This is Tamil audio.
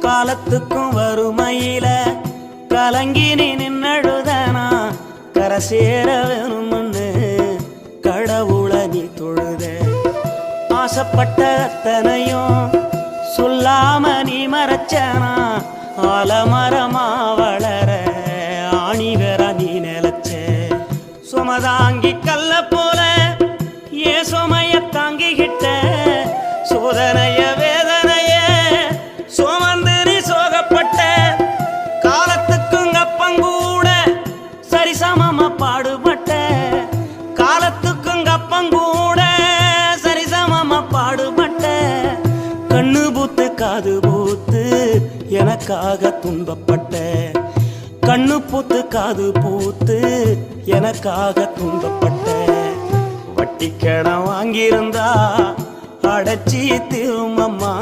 காலத்துக்கும் வறுமையில கலங்கி நீ நின்னழுதனா கரை சேர வேணும்னு கடவுளை நீ தொழுத ஆசைப்பட்ட அத்தனையும் சொல்லாம நீ மறைச்சனா ஆலமரமா வளர ஆணி வேற நீ நிலச்ச சுமதாங்கி கல்ல போல ஏ சுமைய தாங்கிக்கிட்ட சோதனைய வேதனைய சுமந்து நீ சோகப்பட்ட காலத்துக்கும் அப்பங்கூட சரிசமமா பாடுபட்ட காலத்துக்கும் அப்பங்கூட சரிசமமா பாடுபட்ட கண்ணு பூத்து காது பூத்து எனக்காக துன்பப்பட்ட கண்ணு பூத்து காது பூத்து எனக்காக துன்பப்பட்ட வட்டி கடன் வாங்கியிருந்தா அடைச்சி திரும்பம்மா